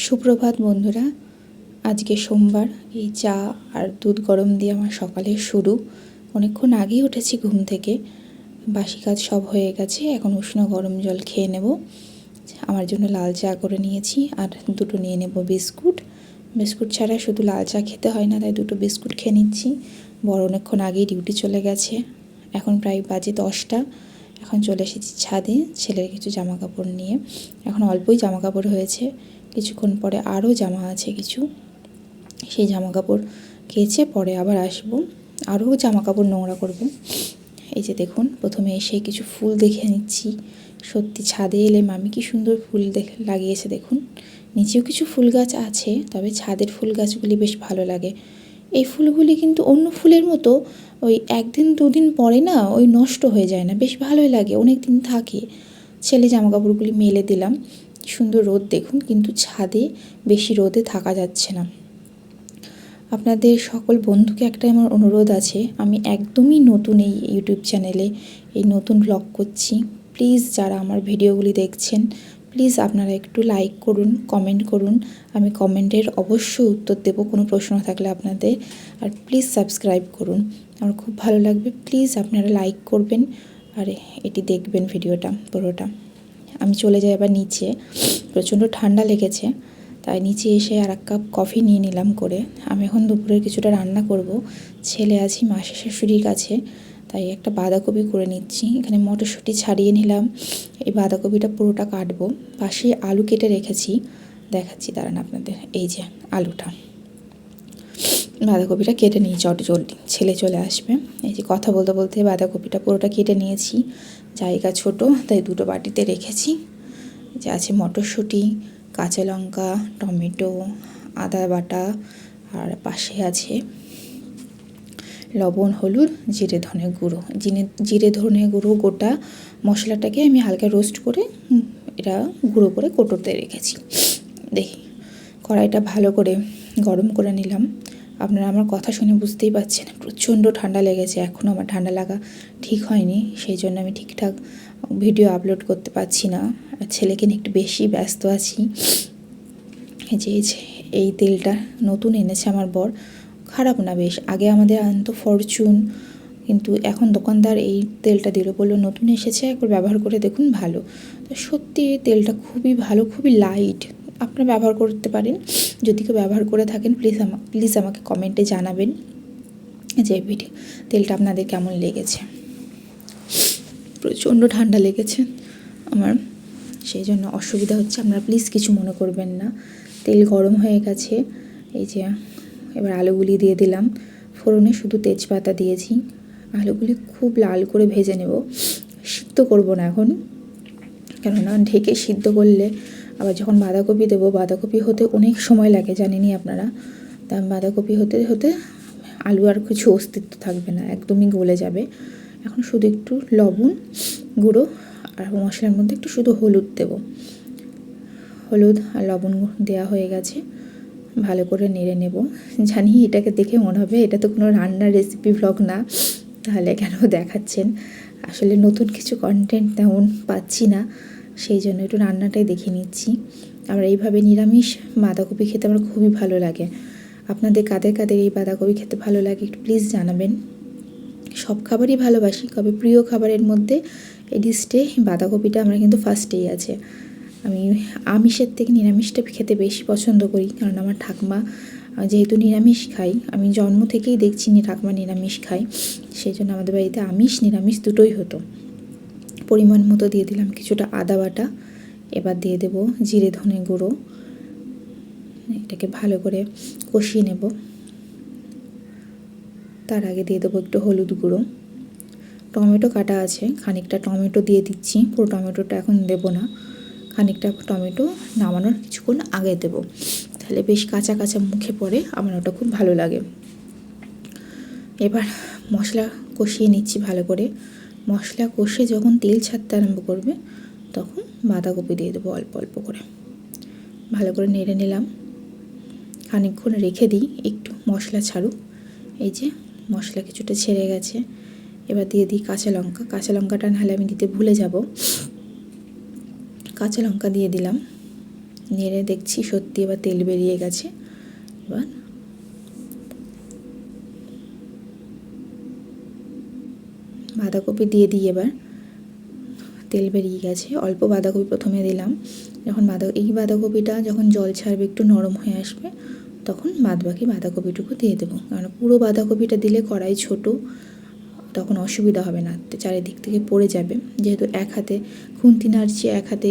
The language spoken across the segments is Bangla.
সুপ্রভাত বন্ধুরা। আজকে সোমবার। এই চা আর দুধ গরম দিয়ে আমার সকালের শুরু। অনেকক্ষণ আগেই উঠেছি ঘুম থেকে, বাসি কাজ সব হয়ে গেছে। এখন উষ্ণ গরম জল খেয়ে নেব। আমার জন্য লাল চা করে নিয়েছি আর দুটো নিয়ে নেব বিস্কুট। বিস্কুট ছাড়া শুধু লাল চা খেতে হয় না, তাই দুটো বিস্কুট খেয়ে নিচ্ছি। বড় অনেকক্ষণ আগেই ডিউটি চলে গেছে। এখন প্রায় বাজে 10টা। এখন চলে এসেছি ছাদে ছেলের কিছু জামা কাপড় নিয়ে। এখন অল্পই জামা কাপড় হয়েছে, কিছুক্ষণ পরে আরও জামা আছে কিছু, সেই জামা কাপড় কেচে পরে আবার আসবো, আরও জামা কাপড় নোংরা করব। এই যে দেখুন, প্রথমে এসে কিছু ফুল দেখে নিচ্ছি। সত্যি ছাদে এলে মামি কি সুন্দর ফুল লাগিয়েছে দেখুন। নিচেও কিছু ফুল গাছ আছে, তবে ছাদের ফুল গাছগুলি বেশ ভালো লাগে। এই ফুলগুলি কিন্তু অন্য ফুলের মতো ওই একদিন দুদিন পরে না ওই নষ্ট হয়ে যায় না, বেশ ভালোই লাগে, অনেক দিন থাকে। ছেলে জামা কাপড়গুলি মেলে দিলাম। সুন্দর রোদ দেখুন, কিন্তু ছাদে বেশি রোদে থাকা যাচ্ছে না। আপনাদের সকল বন্ধুকে একটা আমার অনুরোধ আছে, আমি একদমই নতুন এই ইউটিউব চ্যানেলে, এই নতুন ব্লগ করছি। প্লিজ যারা আমার ভিডিওগুলি দেখছেন, প্লিজ আপনারা একটু লাইক করুন, কমেন্ট করুন। আমি কমেন্টের অবশ্যই উত্তর দেবো কোনো প্রশ্ন থাকলে আপনাদের। আর প্লিজ সাবস্ক্রাইব করুন, আমার খুব ভালো লাগবে। প্লিজ আপনারা লাইক করবেন আর এটি দেখবেন ভিডিওটা পুরোটা। আমি চলে যাই এবার নিচে, প্রচণ্ড ঠান্ডা লেগেছে, তাই নিচে এসে আর এক কাপ কফি নিয়ে নিলাম করে। আমি এখন দুপুরের কিছুটা রান্না করব। ছেলে আছি মাসি শাশুড়ির কাছে, তাই একটা বাঁধাকপি করে নিচ্ছি। এখানে মটরশুঁটি ছাড়িয়ে নিলাম, এই বাঁধাকপিটা পুরোটা কাটবো। পাশে আলু কেটে রেখেছি, দেখাচ্ছি দাঁড়ান আপনাদের। এই যে আলুটা, বাঁধাকপিটা কেটে নিই চটজলদি, ছেলে চলে আসবে। এই যে কথা বলতে বলতে বাঁধাকপিটা পুরোটা কেটে নিয়েছি, জায়গা ছোট তাই দুটো বাটিতে রেখেছি। যে আছে মটরশুঁটি, কাঁচা লঙ্কা, টমেটো, আদা বাটা, আর পাশে আছে লবণ, হলুদ, জিরে ধনে গুঁড়ো। জিরে ধনে গুঁড়ো গোটা মশলাটাকে আমি হালকা রোস্ট করে এটা গুঁড়ো করে কৌটোতে রেখেছি। দেখি কড়াইটা ভালো করে গরম করে নিলাম। আপনারা আমার কথা শুনে বুঝতেই পারছেন প্রচণ্ড ঠান্ডা লেগেছে। এখনও আমার ঠান্ডা লাগা ঠিক হয়নি, সেই জন্য আমি ঠিকঠাক ভিডিও আপলোড করতে পারছি না। ছেলেকে নিয়ে একটু বেশি ব্যস্ত আছি। এই তেলটা নতুন এনেছে আমার বর, খারাপ না বেশ। আগে আমাদের আনতো ফরচুন, কিন্তু এখন দোকানদার এই তেলটা দিল, বললো নতুন এসেছে, একবার ব্যবহার করে দেখুন ভালো। তো সত্যি তেলটা খুবই ভালো, খুবই লাইট। আপনারা ব্যবহার করতে পারেন, যদি কেউ ব্যবহার করে থাকেন প্লিজ আমাকে কমেন্টে জানাবেন যে তেলটা আপনাদের কেমন লেগেছে। প্রচণ্ড ঠান্ডা লেগেছে আমার, সেই জন্য অসুবিধা হচ্ছে, আপনারা প্লিজ কিছু মনে করবেন না। তেল গরম হয়ে গেছে। এই যে এবার আলুগুলি দিয়ে দিলাম। ফোড়নে শুধু তেজপাতা দিয়েছি। আলুগুলি খুব লাল করে ভেজে নেব, সিদ্ধ করব না এখন, কেননা ঢেকে সিদ্ধ করলে আবার যখন বাঁধাকপি দেবো, বাঁধাকপি হতে অনেক সময় লাগে জানেনই আপনারা। তা বাঁধাকপি হতে হতে আলু আর কিছু অস্তিত্ব থাকবে না, একদমই গলে যাবে। এখন শুধু একটু লবণ গুঁড়ো আর মশলার মধ্যে একটু শুধু হলুদ দেব। হলুদ আর লবণ দেওয়া হয়ে গেছে, ভালো করে নেড়ে নেব। জানি এটাকে দেখে মনে হবে এটা তো কোনো রান্নার রেসিপি ব্লগ না, তাহলে কেন দেখাচ্ছেন। আসলে নতুন কিছু কন্টেন্ট তেমন পাচ্ছি না, সেই জন্য একটু রান্নাটাই দেখে নিচ্ছি। আবার এইভাবে নিরামিষ বাঁধাকপি খেতে আমার খুবই ভালো লাগে। আপনাদের কাদের কাদের এই বাঁধাকপি খেতে ভালো লাগে একটু প্লিজ জানাবেন। সব খাবারই ভালোবাসি, তবে প্রিয় খাবারের মধ্যে এই লিস্টে বাঁধাকপিটা আমার কিন্তু ফার্স্টেই আছে। আমি আমিষের থেকে নিরামিষটা খেতে বেশি পছন্দ করি, কারণ আমার ঠাকুমা যেহেতু নিরামিষ খাই, আমি জন্ম থেকেই দেখছি ঠাকুমা নিরামিষ খাই, সেই জন্য আমাদের বাড়িতে আমিষ নিরামিষ দুটোই হতো। পরিমাণ মতো দিয়ে দিলাম কিছুটা আদা বাটা, এবার দিয়ে দেব জিরে ধনে গুঁড়ো। এটাকে ভালো করে কষিয়ে নেব। তার আগে দিয়ে দেবো একটু হলুদ গুঁড়ো। টমেটো কাটা আছে, খানিকটা টমেটো দিয়ে দিচ্ছি, পুরো টমেটোটা এখন দেব না, খানিকটা টমেটো নামানোর কিছুক্ষণ আগে দেব, তাহলে বেশ কাঁচা কাঁচা মুখে পড়ে, আমার ওটা খুব ভালো লাগে। এবার মশলা কষিয়ে নিচ্ছি ভালো করে। মশলা কষে যখন তেল ছাড়তে আরম্ভ করবে, তখন বাঁধাকপি দিয়ে দেবো অল্প অল্প করে। ভালো করে নেড়ে নিলাম, খানিকক্ষণ রেখে দিই একটু মশলা ছাড়ুক। এই যে মশলা কিছুটা ছেড়ে গেছে, এবার দিয়ে দিই কাঁচা লঙ্কা। কাঁচা লঙ্কাটা নাহলে আমি দিতে ভুলে যাব। কাঁচা লঙ্কা দিয়ে দিলাম। নেড়ে দেখছি সত্যি এবার তেল বেরিয়ে গেছে। এবার বাঁধাকপি দিয়ে দিই। এবার তেল বেরিয়ে গেছে, অল্প বাঁধাকপি প্রথমে দিলাম। যখন এই বাঁধাকপিটা যখন জল ছাড়বে, একটু নরম হয়ে আসবে, তখন বাদবাকি বাঁধাকপিটুকু দিয়ে দেবো। কারণ পুরো বাঁধাকপিটা দিলে কড়াই ছোট, তখন অসুবিধা হবে না, চারিদিক থেকে পড়ে যাবে। যেহেতু এক হাতে খুন্তি নাড়ছি, এক হাতে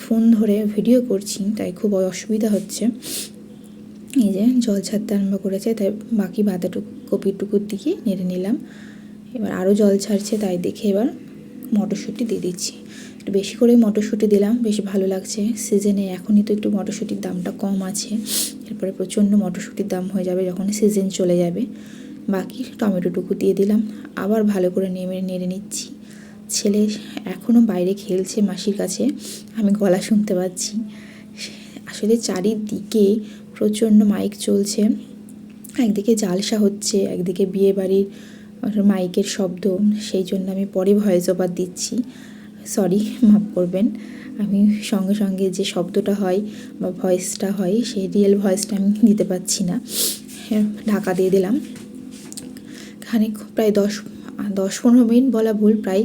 ফোন ধরে ভিডিও করছি, তাই খুব অসুবিধা হচ্ছে। এই যে জল ছাড়তে আরম্ভ করেছে, তাই বাকি বাঁধাকপিটুকু দিয়ে নেড়ে নিলাম। এবার আরও জল ছাড়ছে, তাই দেখে এবার মটরশুঁটি দিয়ে দিচ্ছি। একটু বেশি করে মটরশুঁটি দিলাম, বেশ ভালো লাগছে সিজনে। এখনই তো একটু মটরশুঁটির দামটা কম আছে, এরপরে প্রচণ্ড মটরশুঁটির দাম হয়ে যাবে যখন সিজন চলে যাবে। বাকি টমেটোটুকু দিয়ে দিলাম, আবার ভালো করে নেড়ে নিচ্ছি। ছেলে এখনও বাইরে খেলছে মাসির কাছে, আমি গলা শুনতে পাচ্ছি। আসলে চারিদিকে প্রচণ্ড মাইক চলছে, একদিকে জালসা হচ্ছে, একদিকে বিয়েবাড়ির মাইকের শব্দ, সেই জন্য আমি পরে ভয়েস ওভার দিচ্ছি, সরি, মাফ করবেন। আমি সঙ্গে সঙ্গে যে শব্দটা হয় বা ভয়েসটা হয়, সেই রিয়েল ভয়েসটা আমি দিতে পারছি না। ঢাকা দিয়ে দিলাম। খানিক প্রায় 10-15 মিনিট বলা ভুল, প্রায়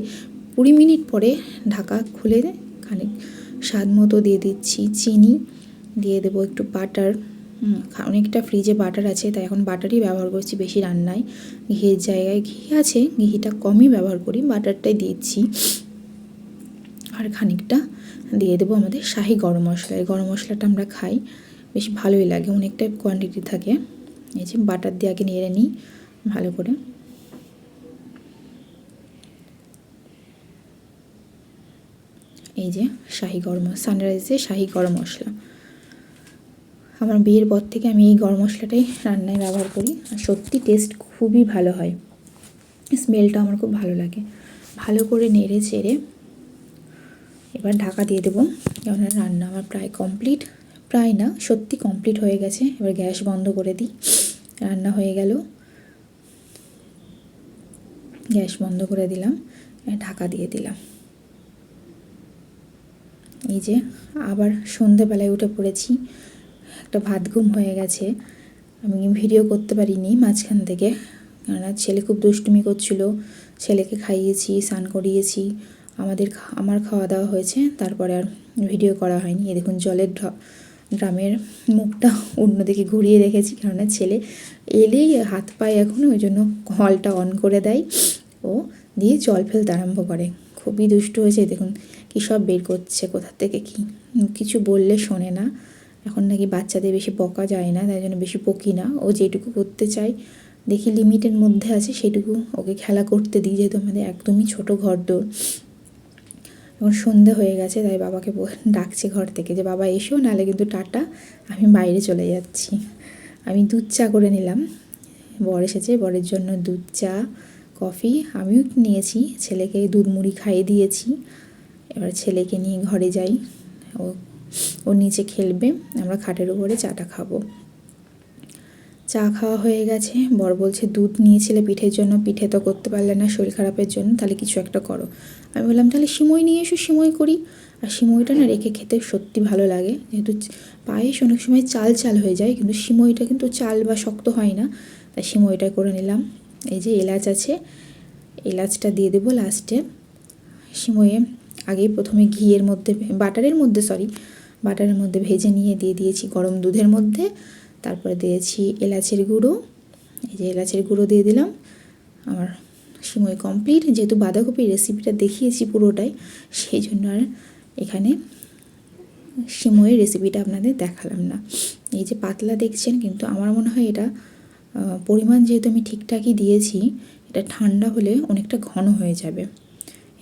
20 মিনিট পরে ঢাকা খুলে খানিক স্বাদ মতো দিয়ে দিচ্ছি চিনি, দিয়ে দেবো একটু বাটার। অনেকটা ফ্রিজে বাটার আছে, তাই এখন বাটারই ব্যবহার করছি বেশি রান্নায়। ঘিয়ের জায়গায় ঘি আছে, ঘিটা কমই ব্যবহার করি, বাটারটাই দিচ্ছি। আর খানিকটা দিয়ে দেবো আমাদের শাহি গরম মশলা। এই গরম মশলাটা আমরা খাই, বেশ ভালোই লাগে, অনেকটাই কোয়ান্টিটি থাকে। এই যে বাটার দিয়ে আগে নেড়ে নিই ভালো করে। এই যে সানরাইজের শাহি গরম মশলা, আমার বিয়ের পর থেকে আমি এই গরম মশলাটাই রান্নায় ব্যবহার করি, আর সত্যি টেস্ট খুবই ভালো হয়, স্মেলটা আমার খুব ভালো লাগে। ভালো করে নেড়ে চেড়ে এবার ঢাকা দিয়ে দেবো, কেননা রান্না আমার প্রায় কমপ্লিট, প্রায় না সত্যি কমপ্লিট হয়ে গেছে। এবার গ্যাস বন্ধ করে দিই, রান্না হয়ে গেল। গ্যাস বন্ধ করে দিলাম, ঢাকা দিয়ে দিলাম। এই যে আবার সন্ধেবেলায় উঠে পড়েছি, একটা ভাত ঘুম হয়ে গেছে, আমি ভিডিও করতে পারিনি মাঝখান থেকে, কেননা ছেলে খুব দুষ্টুমি করছিল। ছেলেকে খাইয়েছি, স্নান করিয়েছি, আমার খাওয়া দাওয়া হয়েছে, তারপরে আর ভিডিও করা হয়নি। এই দেখুন জলের ড্রামের মুখটা অন্যদিকে ঘুরিয়ে রেখেছি, কেননা ছেলে এলেই হাত পায়ে এখন, ওই জন্য কলটা অন করে দেয় ও, দিয়ে জল ফেলতে আরম্ভ করে। খুবই দুষ্টু হয়েছে, দেখুন কী সব বের করছে, কোথা থেকে কিছু বললে শোনে না। এখন নাকি বাচ্চাদের বেশি বকা যায় না, তাই জন্য বেশি বকি না, ও যেটুকু করতে চায় দেখি লিমিটের মধ্যে আছে সেটুকু ওকে খেলা করতে দিই, যেহেতু আমাদের একদমই ছোটো ঘরদোর। এখন সন্ধে হয়ে গেছে, তাই বাবাকে ডাকছে ঘর থেকে যে বাবা এসো, নাহলে কিন্তু টাটা, আমি বাইরে চলে যাচ্ছি। আমি দুধ চা করে নিলাম, বর এসেছে, বরের জন্য দুধ চা কফি আমিও নিয়েছি, ছেলেকে দুধ মুড়ি খাইয়ে দিয়েছি। এবার ছেলেকে নিয়ে ঘরে যাই, ও নিচে খেলবে, আমরা খাটের উপরে চাটা খাবো। চা খাওয়া হয়ে গেছে, বর বলছে দুধ নিয়েছিলে পিঠের জন্য, পিঠে তো করতে পারলে না শরীর খারাপের জন্য, তাহলে কিছু একটা করো। আমি বললাম তাহলে সিমই নিয়ে এসো, সিমই করি। আর সিমইটা না রেখে খেতে সত্যি ভালো লাগে, যেহেতু পায়েস অনেক সময় চাল চাল হয়ে যায়, কিন্তু সিমইটা কিন্তু চাল বা শক্ত হয় না, তাই সিমইটা করে নিলাম। এই যে এলাচ আছে, এলাচটা দিয়ে দেবো লাস্টে। সিমইয়ে আগে প্রথমে বাটারের মধ্যে ভেজে নিয়ে দিয়ে দিয়েছি গরম দুধের মধ্যে, তারপরে দিয়েছি এলাচের গুঁড়ো। এই যে এলাচের গুঁড়ো দিয়ে দিলাম। আমার সিমই কমপ্লিট, যেহেতু বাঁধাকপির রেসিপিটা দেখিয়েছি পুরোটাই, সেই জন্য আর এখানে সিমইয়ের রেসিপিটা আপনাদের দেখালাম না। এই যে পাতলা দেখছেন, কিন্তু আমার মনে হয় এটা পরিমাণ যেহেতু আমি ঠিকঠাকই দিয়েছি, এটা ঠান্ডা হলে অনেকটা ঘন হয়ে যাবে।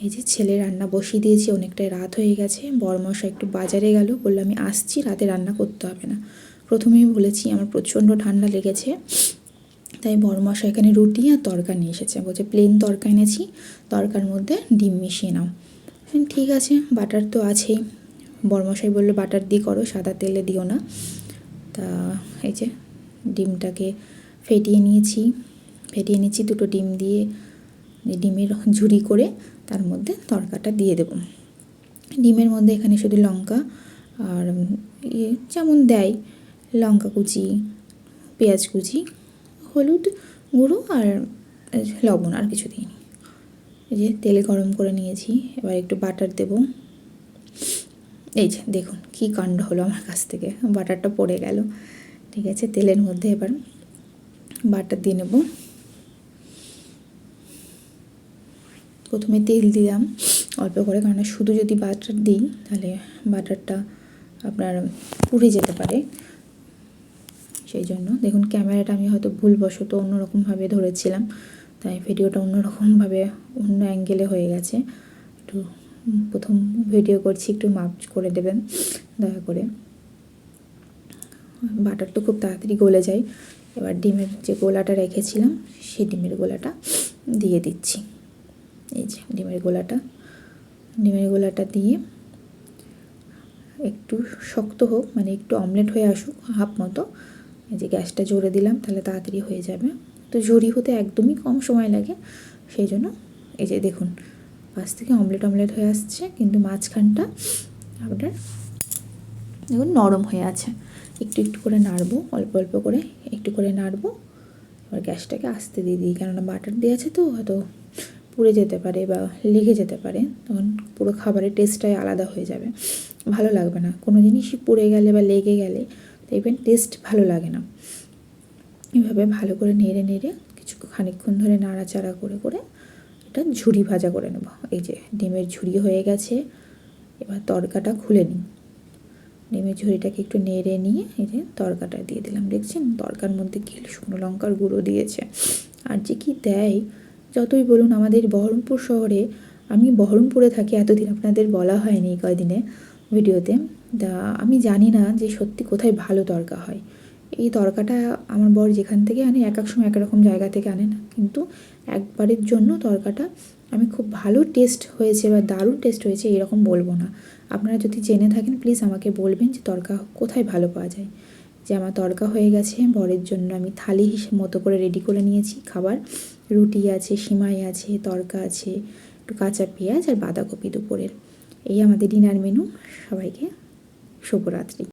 এই যে ছেলে রান্না বসিয়ে দিয়েছি, অনেকটাই রাত হয়ে গেছে, বরমশাই একটু বাজারে গেল, বললো আমি আসছি, রাতে রান্না করতে হবে না। প্রথমেই বলেছি আমার প্রচণ্ড ঠান্ডা লেগেছে, তাই বরমশাই এখানে রুটি আর তরকা নিয়ে এসেছে, বলছে প্লেন তরকা এনেছি, তরকার মধ্যে ডিম মিশিয়ে নাও। ঠিক আছে, বাটার তো আছেই, বরমশাই বললো বাটার দিয়ে করো, সাদা তেলে দিও না। তা এই যে ডিমটাকে ফেটিয়ে নিচ্ছি, দুটো ডিম দিয়ে ডিমের ঝুরি করে তার মধ্যে তরকাটা দিয়ে দেব। ডিমের মধ্যে এখানে শুধু লঙ্কা আর যেমন দেয় লঙ্কা কুচি, পেঁয়াজ কুচি, হলুদ গুঁড়ো আর লবণ, আর কিছু দিইনি। এই যে তেল গরম করে নিয়েছি, এবার একটু বাটার দেব। এই যে দেখুন কী কাণ্ড হলো আমার কাছ থেকে, বাটারটা পড়ে গেল। ঠিক আছে, তেলের মধ্যে এবার বাটার দিয়ে নেব। প্রথমে তেল দিলাম অল্প করে, কারণ শুধু যদি বাটার দিই তাহলে বাটারটা আপনার পুড়ে যেতে পারে। সেই জন্য দেখুন ক্যামেরাটা আমি হয়তো ভুলবশত অন্যরকমভাবে ধরেছিলাম, তাই ভিডিওটা অন্যরকমভাবে অন্য অ্যাঙ্গেলে হয়ে গেছে। একটু প্রথম ভিডিও করছি, একটু মাপ করে দেবেন দয়া করে। বাটার তো খুব তাড়াতাড়ি গলে যায়। এবার ডিমের যে গোলাটা রেখেছিলাম সেই ডিমের গোলাটা দিয়ে দিচ্ছি। এই যে ডিমের গোলাটা দিয়ে একটু শক্ত হোক, মানে একটু অমলেট হয়ে আসুক হাফ মতো। এই যে গ্যাসটা জোরে দিলাম, তাহলে তাড়াতাড়ি হয়ে যাবে। তো ঝুরি হতে একদমই কম সময় লাগে, সেই জন্য এই যে দেখুন পাশ থেকে অমলেট হয়ে আসছে, কিন্তু মাঝখানটা আপনার দেখুন নরম হয়ে আছে। একটু একটু করে নাড়বো, অল্প অল্প করে একটু করে নাড়বো। এবার গ্যাসটাকে আস্তে দিয়ে দিই, কেননা বাটার দিয়ে আছে তো হয়তো পুড়ে যেতে পারে বা লেগে যেতে পারে, তখন পুরো খাবারের টেস্টটাই আলাদা হয়ে যাবে, ভালো লাগবে না। কোনো জিনিসই পুড়ে গেলে বা লেগে গেলে দেখবেন টেস্ট ভালো লাগে না। এভাবে ভালো করে নেড়ে নেড়ে খানিকক্ষণ ধরে নাড়াচাড়া করে করে এটা ঝুরি ভাজা করে নেব। এই যে ডিমের ঝুরি হয়ে গেছে, এবার তড়কাটা খুলে নিই। ডিমের ঝুড়িটাকে একটু নেড়ে নিয়ে এই যে তড়কাটা দিয়ে দিলাম। দেখছেন তড়কার মধ্যে কি শুকনো লঙ্কার গুঁড়ো দিয়েছে, আর যে কি দেয়। যতই বলুন আমাদের বহরমপুর শহরে, আমি বহরমপুরে থাকি, এতদিন আপনাদের বলা হয়নি এই কয়দিনে ভিডিওতে, তা আমি জানি না যে সত্যি কোথায় ভালো তড়কা হয়। এই তড়কাটা আমার বর যেখান থেকে আনে, এক এক সময় এক রকম জায়গা থেকে আনে না, কিন্তু একবারের জন্য তড়কাটা আমি খুব ভালো টেস্ট হয়েছে বা দারুণ টেস্ট হয়েছে এরকম বলবো না। আপনারা যদি জেনে থাকেন প্লিজ আমাকে বলবেন যে তড়কা কোথায় ভালো পাওয়া যায়। যে আমার তড়কা হয়ে গেছে, বরের জন্য আমি থালি হিসেবে মতো করে রেডি করে নিয়েছি খাবার। রুটি আছে, সিমাই আছে, তড়কা আছে, একটু কাঁচা পেঁয়াজ আর বাঁধাকপি দুপুরের। এই আমাদের ডিনার মেনু। সবাইকে শুভরাত্রি।